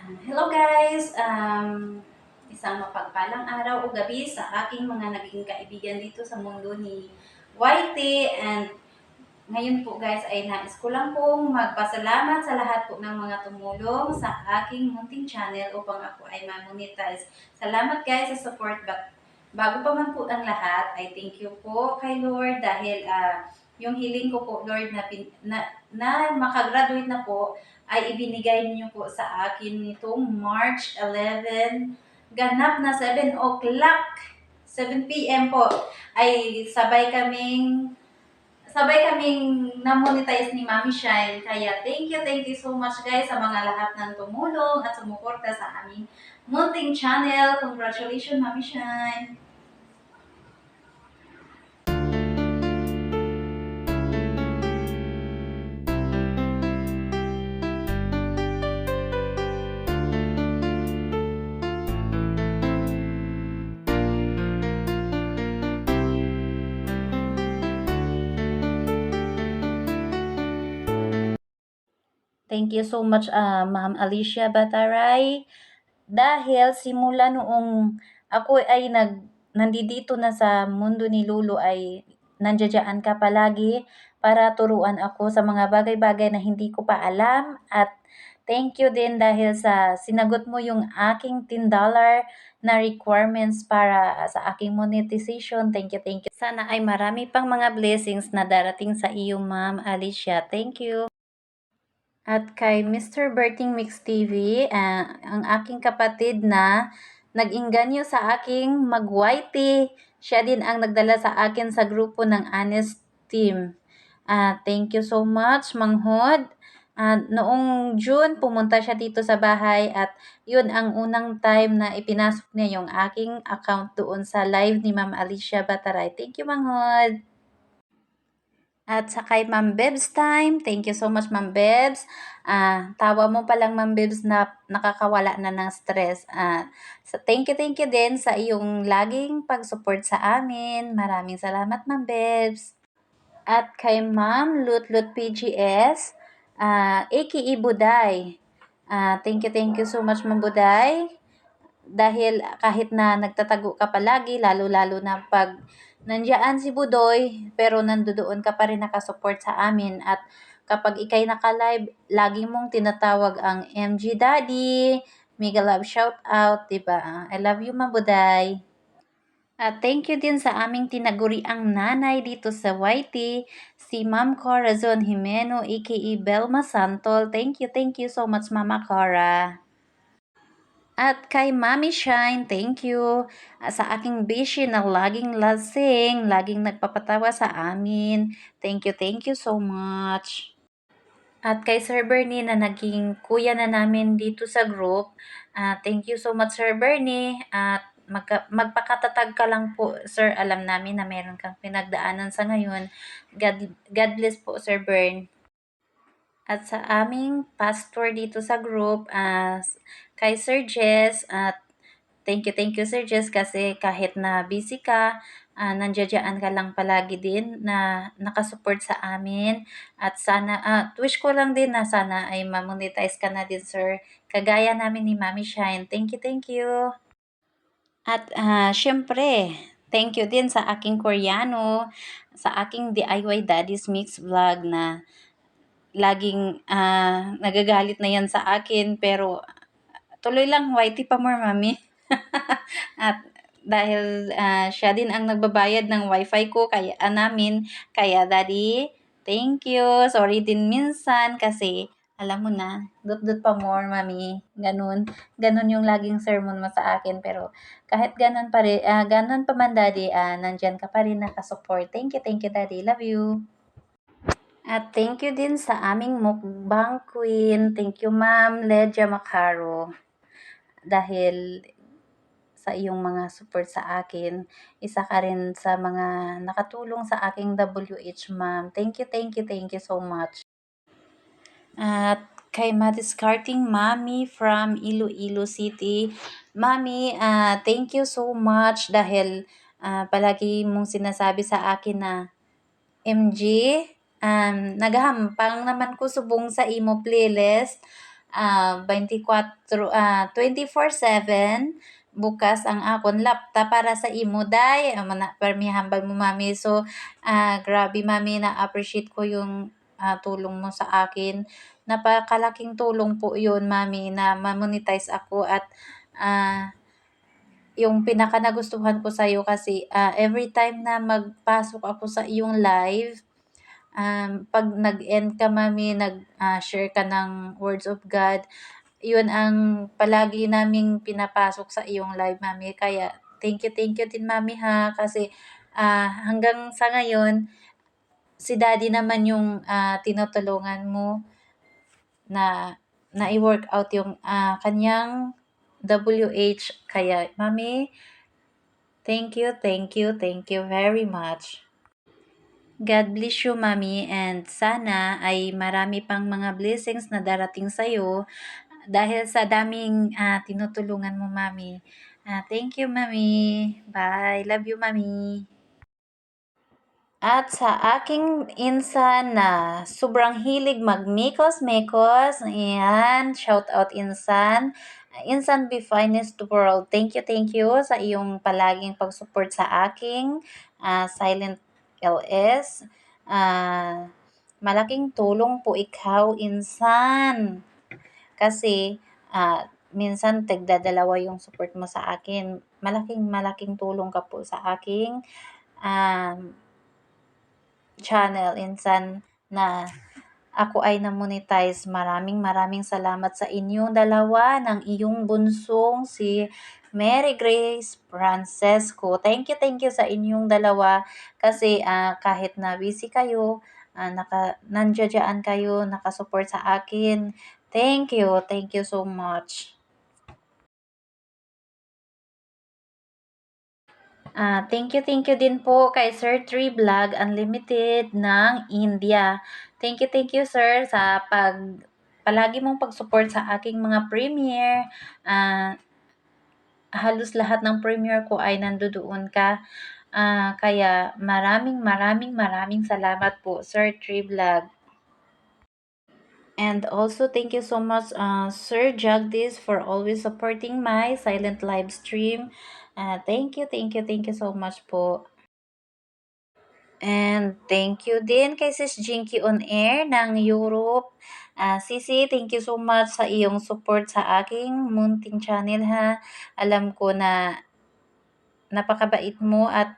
Hello guys! Isang mapagpalang araw o gabi sa aking mga naging kaibigan dito sa mundo ni Whitey. And ngayon po guys ay nais ko lang pong magpasalamat sa lahat po ng mga tumulong sa aking munting channel upang ako ay ma-monetize. Salamat guys sa support. But bago pa man po ang lahat, ay thank you po kay Lord dahil yung hiling ko po Lord na makagraduate na po ay ibinigay niyo po sa akin nitong March 11, ganap na 7 o'clock, 7 p.m. po, ay sabay kaming na-monetize ni Mami Shine. Kaya thank you so much guys sa mga lahat ng tumulong at sumuporta sa aming munting channel. Congratulations Mami Shine! Thank you so much, Ma'am Alicia Bataray. Dahil simula noong ako ay nandito na sa mundo ni Lulu ay nandiyan ka palagi para turuan ako sa mga bagay-bagay na hindi ko pa alam. At thank you din dahil sa sinagot mo yung aking $10 na requirements para sa aking monetization. Thank you, thank you. Sana ay marami pang mga blessings na darating sa iyo, Ma'am Alicia. Thank you. At kay Mr. Berting Mix TV, ang aking kapatid na nag-inganyo sa aking mag-YT. Siya din ang nagdala sa akin sa grupo ng Honest Team. Thank you so much, Manghod. Noong June, pumunta siya dito sa bahay at yun ang unang time na ipinasok niya yung aking account doon sa live ni Ma'am Alicia Bataray. Thank you, Manghod. At sa kay Ma'am Bebs time, thank you so much Ma'am Bebs. Tawa mo pa lang Ma'am Bebs na nakakawala na ng stress. Thank you din sa iyong laging pag-support sa amin. Maraming salamat Ma'am Bebs. At kay Ma'am Lutlut PGS, aka Buday. Thank you so much Ma'am Buday. Dahil kahit na nagtatago ka palagi, lalo-lalo na pag nandiyan si Budoy, pero nandoon ka pa rin nakasupport sa amin. At kapag ikay naka-live, lagi mong tinatawag ang MG Daddy, mega love shout out, diba? I love you, Mabuday. At thank you din sa aming tinaguriang nanay dito sa YT, si Ma'am Corazon Jimeno, aka Belma Santol. Thank you so much, Mama Cora. At kay Mami Shine, thank you. Sa aking bishi na laging lasing, laging nagpapatawa sa amin. Thank you so much. At kay Sir Bernie na naging kuya na namin dito sa group, thank you so much Sir Bernie. At magpakatatag ka lang po Sir, alam namin na meron kang pinagdaanan sa ngayon. God bless po Sir Bern. At sa aming pastor dito sa group, kay Sir Jess, at thank you Sir Jess kasi kahit na busy ka, nandiyan ka lang palagi din na nakasupport sa amin. At sana, wish ko lang din na sana ay ma-monetize ka na din Sir, kagaya namin ni Mami Shine. Thank you. At syempre, thank you din sa aking Koreano, sa aking DIY Daddy's Mix Vlog na laging nagagalit na yan sa akin, pero tuloy lang, YT pa more mami. At dahil siya din ang nagbabayad ng wifi ko kaya namin, kaya daddy, thank you. Sorry din minsan kasi alam mo na, dot pa more mami. Ganun yung laging sermon mo sa akin, pero kahit ganun pa rin, ganun pa man daddy, nandyan ka pa rin nakasupport. Thank you daddy, love you. At thank you din sa aming mukbang queen. Thank you Ma'am Ledja Macaro. Dahil sa iyong mga support sa akin, isa ka rin sa mga nakatulong sa aking WH Ma'am. Thank you so much. At kay Madiscarting Mami from Iloilo City. Mami, thank you so much dahil palagi mong sinasabi sa akin na MG, nagahampang naman ko subong sa imo playlist. 24/7 bukas ang akon laptop para sa imo day permihambal mo mami. So grabe mami, na-appreciate ko yung tulong mo sa akin. Napakalaking tulong po yun mami, na ma-monetize ako. At yung pinaka nagustuhan ko sa'yo kasi every time na magpasok ako sa iyong live, 'pag nag-end ka mami, share ka ng words of God, yun ang palagi naming pinapasok sa iyong live mami. Kaya thank you din mami ha, kasi hanggang sa ngayon si daddy naman yung tinutulungan mo na i-workout yung kanyang WH. Kaya mami, thank you very much. God bless you, Mami, and sana ay marami pang mga blessings na darating sa'yo dahil sa daming tinutulungan mo, Mami. Thank you, Mami. Bye. Love you, Mami. At sa aking insan na sobrang hilig magmekos-mekos, ayan, shout out insan. Insan be finest world. Thank you sa iyong palaging pag-support sa aking Silent LS. Malaking tulong po ikaw, insan. Kasi minsan tigdadalawa yung support mo sa akin. Malaking tulong ka po sa aking channel, insan, na ako ay na-monetize. Maraming salamat sa inyong dalawa ng iyong bunsong si Mary Grace Francesco. Thank you sa inyong dalawa kasi kahit na busy kayo, nandiyan kayo, nakasupport sa akin. Thank you so much. Thank you din po kay Sir Tree Vlog Unlimited ng India. Thank you sir sa palagi mong pag-support sa aking mga premiere. Halos lahat ng premiere ko ay nandoon ka. Kaya maraming salamat po, Sir Tree Vlog. And also, thank you so much, Sir Jagdish, for always supporting my silent live stream. Thank you so much po. And thank you din kay Sis Jinky on Air ng Europe. Sisi, thank you so much sa iyong support sa aking munting channel ha. Alam ko na napakabait mo at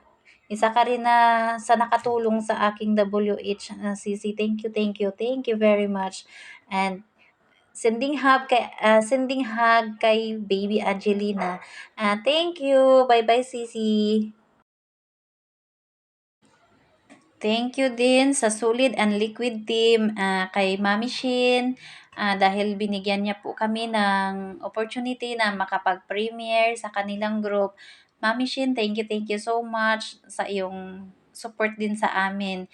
isa ka rin na sa nakatulong sa aking WH. Sisi, thank you very much. And sending hug kay baby Angelina. Thank you. Bye Sisi. Thank you din sa Solid and Liquid team, kay Mami Shin, dahil binigyan niya po kami ng opportunity na makapag-premiere sa kanilang group. Mami Shin, thank you so much sa iyong support din sa amin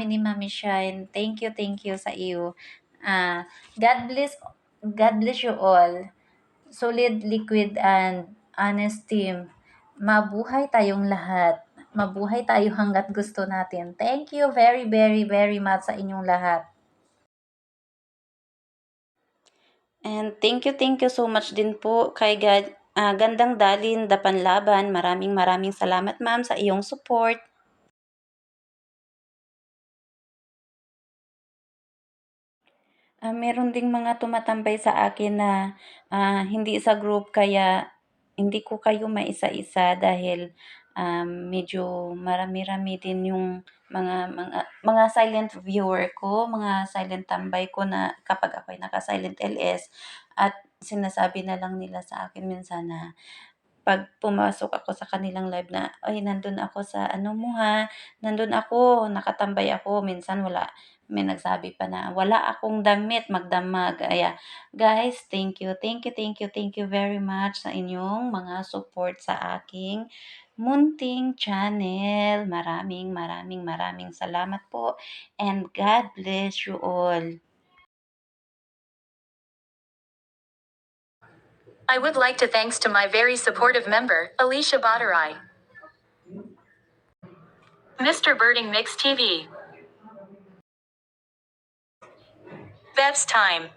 ni Mami Shin. Thank you sa iyo. God bless you all. Solid, Liquid, and Honest team. Mabuhay tayong lahat. Mabuhay tayo hanggat gusto natin. Thank you very much sa inyong lahat. And thank you so much din po kay Gandang Dalin Dapanlaban. Maraming salamat ma'am sa iyong support. Meron ding mga tumatambay sa akin na hindi sa group, kaya hindi ko kayo maisa-isa dahil medyo marami-rami din yung mga silent viewer ko, mga silent tambay ko na kapag ako'y naka-silent LS, at sinasabi na lang nila sa akin minsan na 'pag pumasok ako sa kanilang live na, "Ay, nandun ako sa ano mo ha, nandun ako, nakatambay ako." Minsan may nagsabi pa na, "Wala akong damit, magdamag." Kaya guys, thank you very much sa inyong mga support sa aking munting channel. Maraming salamat po, and God bless you all. I would like to thanks to my very supportive member, Alicia Badarai. Mr. Birding Mix TV. Bev's time.